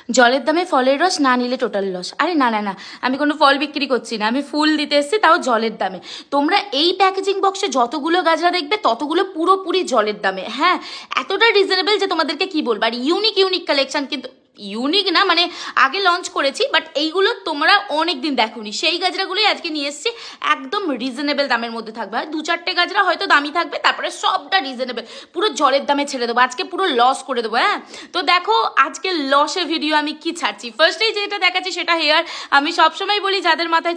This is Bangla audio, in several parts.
জলের দামে ফলের রস না নিলে টোটাল লস। আরে না না না, আমি কোনো ফল বিক্রি করছি না, আমি ফুল দিতে এসেছি, তাও জলের দামে। তোমরা এই প্যাকেজিং বক্সে যতগুলো গাজরা দেখবে ততগুলো পুরোপুরি জলের দামে। হ্যাঁ, এতটা রিজনেবল যে তোমাদেরকে কি বলবো। আর ইউনিক ইউনিক কালেকশন, কিন্তু ইউনিক না মানে আগে লঞ্চ করেছি, বাট এইগুলো তোমরা অনেক দিন দেখোনি, সেই গাজরাগুলোই আজকে নিয়ে এসেছি। একদম রিজনেবল দামের মধ্যে থাকবে। আর 2-4টে গাজরা হয়তো দামি থাকবে, তারপরে সবটা রিজনেবল, পুরো জলের দামে ছেড়ে দেবো আজকে, পুরো লস করে দেবো। হ্যাঁ, তো দেখো আজকে লসে ভিডিও আমি কি ছাড়ছি। ফার্স্টেই যেটা দেখাচ্ছি সেটা হেয়ার। আমি সবসময় বলি যাদের মাথায়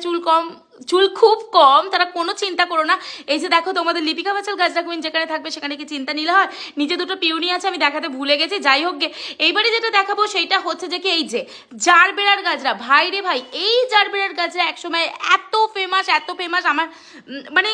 চুল খুব কম তারা কোনো চিন্তা করো না। এই যে দেখো তোমাদের লিপিকা বাচাল গাজরা কুইন যেখানে থাকবে সেখানে কি চিন্তা নিলে হয়? নিচে দুটো পিউনি আছে, আমি দেখাতে ভুলে গেছি, যাই হোক গে। এইবারে যেটা দেখাবো সেইটা হচ্ছে যে কি, এই যে জারবেরার গাজরা। ভাই রে ভাই, এই জারবেরার গাজরা একসময় এত ফেমাস আমার মানে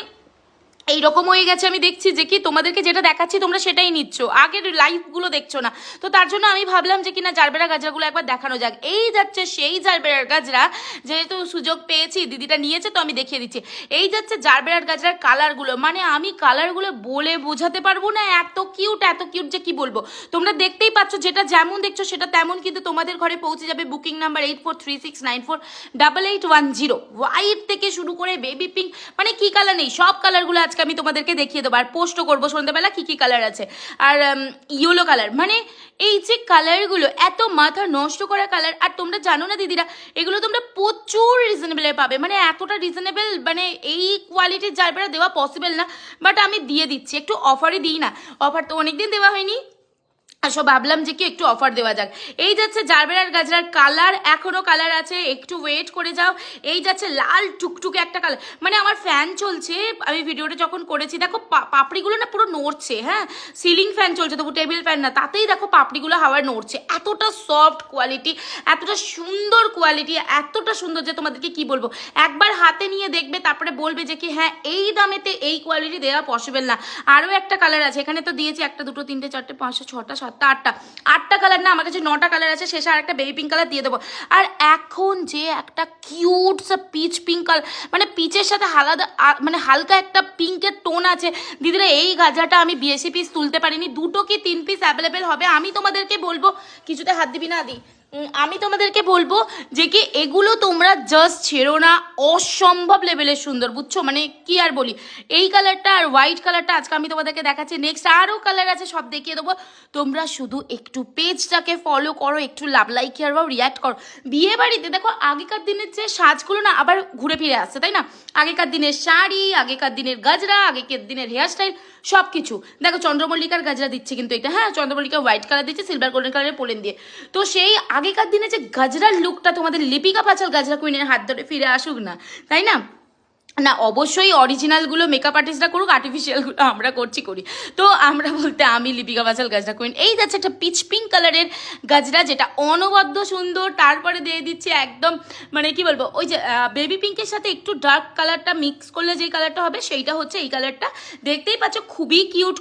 এইরকম হয়ে গেছে। আমি দেখছি যে কি তোমাদেরকে যেটা দেখাচ্ছি তোমরা সেটাই নিচ্ছ, আগের লাইভগুলো দেখছো না। তো তার জন্য আমি ভাবলাম যে কিনা জারবেরা গাজরাগুলো একবার দেখানো যাক। এই যাচ্ছে সেই জারবেরার গাজরা, যেহেতু সুযোগ পেয়েছি, দিদিটা নিয়েছে তো আমি দেখিয়ে দিচ্ছি। এই যাচ্ছে জারবেরার গাজরার কালারগুলো, মানে আমি কালারগুলো বলে বোঝাতে পারবো না, এত কিউট যে কি বলবো। তোমরা দেখতেই পাচ্ছ, যেটা যেমন দেখছো সেটা তেমন কিন্তু তোমাদের ঘরে পৌঁছে যাবে। Booking number 8436948810। হোয়াইট থেকে শুরু করে বেবি পিঙ্ক, মানে কি কালার নেই, সব কালারগুলো আজকে আমি তোমাদেরকে দেখিয়ে দেবো। আর পোস্টও করবো সন্ধ্যাবেলা কি কি কালার আছে। আর ইয়েলো কালার, মানে এই যে কালারগুলো এত মাথা নষ্ট করা কালার। আর তোমরা জানো না দিদিরা, এগুলো তোমরা প্রচুর রিজনেবলে পাবে, মানে এতটা রিজনেবল, মানে এই কোয়ালিটির জারবেরা দেওয়া পসিবল না, বাট আমি দিয়ে দিচ্ছি। একটু অফারে দিই না, অফার তো অনেকদিন দেওয়া হয়নি, আসো ভাবলাম যে কি একটু অফার দেওয়া যাক। এই যাচ্ছে জারবেরার গাজরার কালার, এখনো কালার আছে, একটু ওয়েট করে যাও। এই যাচ্ছে লাল টুকটুকে একটা কালার, মানে আমার ফ্যান চলছে, আমি ভিডিওটা যখন করেছি দেখো পাপড়িগুলো না পুরো নড়ছে। হ্যাঁ, সিলিং ফ্যান চলছে, তবু টেবিল ফ্যান না, তাতেই দেখো পাপড়িগুলো হাওয়ায় নড়ছে। এতটা সফট কোয়ালিটি, এতটা সুন্দর কোয়ালিটি, এতটা সুন্দর যে তোমাদেরকে কি বলবো। একবার হাতে নিয়ে দেখবে, তারপরে বলবে যে কি হ্যাঁ এই দামেতে এই কোয়ালিটি দেওয়া পসিবল না। আরও একটা কালার আছে, এখানে তো দিয়েছি 1 2 3 4 5 6 7 8টা কালার না, আমার কাছে 9টা কালার আছে, শেষে আর একটা বেবি পিঙ্ক কালার দিয়ে দেবো। আর এখন যে একটা কিউট সা পিচ পিঙ্ক কালার, মানে পিচের সাথে মানে হালকা একটা পিঙ্কের টোন আছে। দিদিরা এই গাজরাটা আমি বেশি পিস তুলতে পারিনি, 2 কি 3 পিস অ্যাভেলেবেল হবে। আমি তোমাদেরকে বলবো, কিছুতে হাত দিবি না দি, আমি তোমাদেরকে বলবো যে কি এগুলো তোমরা জাস্ট ছেড়ো না, অসম্ভব লেভেলের সুন্দর, বুঝছো? মানে কি আর বলি। এই কালারটা আর হোয়াইট কালারটা আজকে আমি তোমাদেরকে দেখাচ্ছি, নেক্সট আরও কালার আছে, সব দেখিয়ে দেবো। তোমরা শুধু একটু পেজটাকে ফলো করো, একটু লাভ লাইক শেয়ার বা রিয়াক্ট করো। বিয়ে বাড়িতে দেখো আগেকার দিনের যে সাজগুলো না আবার ঘুরে ফিরে আসছে, তাই না? আগেকার দিনের শাড়ি, আগেকার দিনের গাজরা, আগেকার দিনের হেয়ারস্টাইল, সব কিছু দেখো। চন্দ্রমল্লিকার গাজরা দিচ্ছে কিন্তু এটা, হ্যাঁ চন্দ্রমল্লিকা হোয়াইট কালার দিচ্ছে সিলভার গোল্ডেন কালারের পোলেন দিয়ে। তো সেই আগেকার দিনে যে গাজরার লুকটা তোমাদের লিপিকা পাচাল গাজরা কুইনের হাত ধরে ফিরে আসুক না, তাই না? না, অবশ্যই অরিজিনালগুলো মেকআপ আর্টিস্টরা করুক, আর্টিফিশিয়ালগুলো আমরা করি। তো আমরা বলতে আমি লিপিকা বাচাল গাজরা কুইন। এই যাচ্ছে একটা পিচ পিঙ্ক কালারের গাজরা, যেটা অনবদ্য সুন্দর। তারপরে দিয়ে দিচ্ছি একদম মানে কি বলবো, ওই যে বেবি পিঙ্কের সাথে একটু ডার্ক কালারটা মিক্স করলে যেই কালারটা হবে সেইটা হচ্ছে এই কালারটা। দেখতেই পাচ্ছ খুবই কিউট,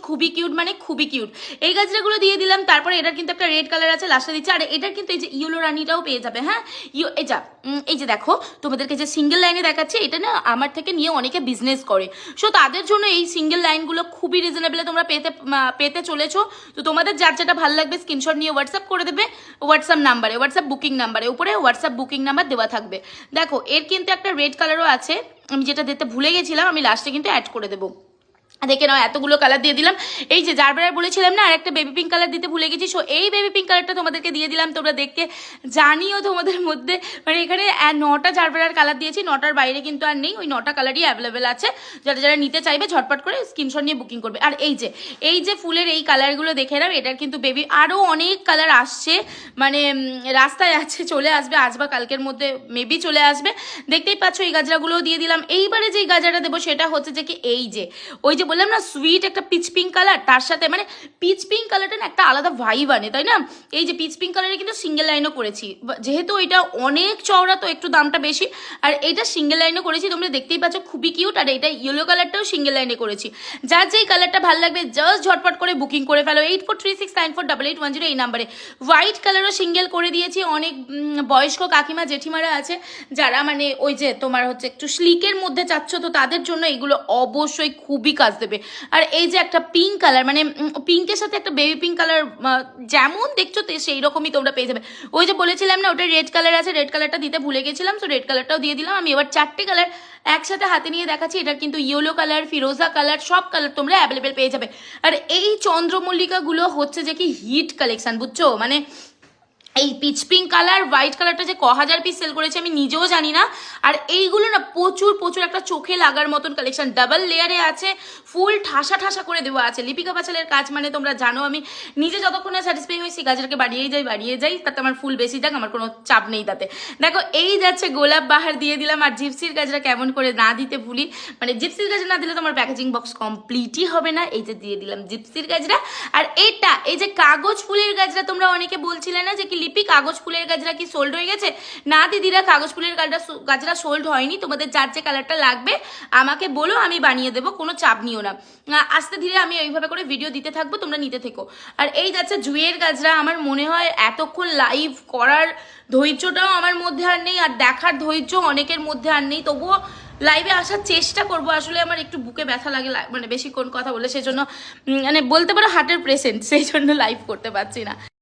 মানে খুবই কিউট। এই গাজরাগুলো দিয়ে দিলাম। তারপরে এটার কিন্তু একটা রেড কালার আছে, লাস্টে দিচ্ছে। আর এটার কিন্তু এই যে ইয়েলো রানিটাও পেয়ে যাবে। হ্যাঁ, এই যে দেখো তোমাদেরকে যে সিঙ্গেল লাইনে দেখাচ্ছে, এটা না আমার থেকে নিয়ে অনেকে বিজনেস করে, সো তাদের জন্য এই সিঙ্গেল লাইনগুলো খুবই রিজনেবলে তোমরা পেতে চলেছো। তো তোমাদের যার যেটা ভালো লাগবে স্ক্রিনশট নিয়ে হোয়াটসঅ্যাপ করে দেবে, হোয়াটসঅ্যাপ বুকিং নাম্বারে, উপরে হোয়াটসঅ্যাপ বুকিং নাম্বার দেওয়া থাকবে। দেখো এর কিন্তু একটা রেড কালারও আছে, আমি যেটা দিতে ভুলে গেছিলাম, আমি লাস্টে কিন্তু অ্যাড করে দেবো। দেখে নাও এতগুলো কালার দিয়ে দিলাম। এই যে জারবেরার বলেছিলাম না, আর একটা বেবি পিঙ্ক কালার দিতে ভুলে গেছি, সো এই বেবি পিঙ্ক কালারটা তোমাদেরকে দিয়ে দিলাম। তোমরা দেখতে জানিও তোমাদের মধ্যে, মানে এখানে 9টা জারবেরার কালার দিয়েছি, 9টার বাইরে কিন্তু আর নেই, ওই 9টা কালারই অ্যাভেলেবেল আছে। যারা নিতে চাইবে ঝটপট করে স্ক্রিনশট নিয়ে বুকিং করবে। আর এই যে ফুলের এই কালারগুলো দেখে নাও, এটার কিন্তু বেবি আরও অনেক কালার আসছে, মানে রাস্তায় আছে, চলে আসবে আজ বা কালকের মধ্যে মেবি চলে আসবে। দেখতেই পাচ্ছ এই গাজরাগুলোও দিয়ে দিলাম। এইবারে যে গাজরাটা দেবো সেটা হচ্ছে যে কি এই যে ওই যে বললাম না সুইট একটা পিচ পিঙ্ক কালার, তার সাথে মানে পিচ পিঙ্ক কালারটা না একটা আলাদা ভাইব আনে, তাই না? এই যে পিচ পিঙ্ক কালারে কিন্তু সিঙ্গেল লাইনও করেছি, যেহেতু এটা অনেক চওড়া তো একটু দামটা বেশি। আর এইটা সিঙ্গেল লাইনও করেছি, তোমরা দেখতেই পাচ্ছ খুবই কিউট। আর এটা ইয়েলো কালারটাও সিঙ্গেল লাইনে করেছি। যার যেই কালারটা ভালো লাগবে জাস্ট ঝটপট করে বুকিং করে ফেলো 8436948810 এই নাম্বারে। হোয়াইট কালারও সিঙ্গেল করে দিয়েছি। অনেক বয়স্ক কাকিমা জেঠিমারা আছে যারা মানে ওই যে তোমার হচ্ছে একটু স্লিকের মধ্যে চাচ্ছ, তো তাদের জন্য এগুলো অবশ্যই খুবই কাজ দেবে। দেবে। আর এই যে একটা পিঙ্ক কালার, মানে পিঙ্কের সাথে একটা বেবি পিঙ্ক কালার, যেমন দেখছো সেই রকমই তোমরা পেয়ে যাবে। ওই যে বলেছিলাম না ওটা রেড কালার আছে, রেড কালারটা দিতে ভুলে গেছিলাম, সো রেড কালারটাও দিয়ে দিলাম। আমি এবার 4টে কালার একসাথে হাতে নিয়ে দেখাচ্ছি। এটা কিন্তু ইয়েলো কালার, ফিরোজা কালার, সব কালার তোমরা অ্যাভেলেবেল পেয়ে যাবে। আর এই চন্দ্রমল্লিকাগুলো হচ্ছে যে কি হিট কালেকশন, বুঝছো? মানে এই পিচ পিঙ্ক কালার, হোয়াইট কালারটা যে ক1000 পিস সেল করেছে আমি নিজেও জানি না। আর এইগুলো না প্রচুর প্রচুর একটা চোখে লাগার মতন কালেকশন, ডাবল লেয়ারে আছে, ফুল ঠাসা ঠাসা করে দেওয়া আছে। লিপিকা পাঁচালের কাজ মানে তোমরা জানো আমি নিজে যতক্ষণে স্যাটিসফাই হই সেই কাজটাকে বাড়িয়ে যাই, তাতে আমার ফুল বেশি যাক, আমার কোনো চাপ নেই তাতে। দেখো এই যাচ্ছে গোলাপ বাহার দিয়ে দিলাম। আর জিপসির কাজটা কেমন করে না দিতে ভুলি, মানে জিপসির কাজ না দিলে তো আমার প্যাকেজিং বক্স কমপ্লিটই হবে না। এই যে দিয়ে দিলাম জিপসির গাজরা। আর এটা এই যে কাগজ ফুলের গাজরা, তোমরা অনেকে বলছিলে না যে কি লিপি কাগজ ফুলের গাজরা কি সোল্ড হয়ে গেছে? না দিদিরা, কাগজ ফুলের গাজরা সোল্ড হয়নি। তোমাদের যার যে কালারটা লাগবে আমাকে বলো, আমি বানিয়ে দেবো, কোনো চাপ নিও না। আস্তে ধীরে আমি এইভাবে করে ভিডিও দিতে থাকবো, তোমরা নিতে থেকো। আর এই যাচ্ছে জুঁয়ের গাজরা। আমার মনে হয় এতক্ষণ লাইভ করার ধৈর্যটাও আমার মধ্যে আর নেই, আর দেখার ধৈর্য অনেকের মধ্যে আর নেই, তবুও লাইভে আসার চেষ্টা করব। আসলে আমার একটু বুকে ব্যথা লাগে মানে বেশিক্ষণ কথা বলে, সেজন্য মানে বলতে পারো হার্টের পেশেন্ট, সেই জন্য লাইভ করতে পারছি না।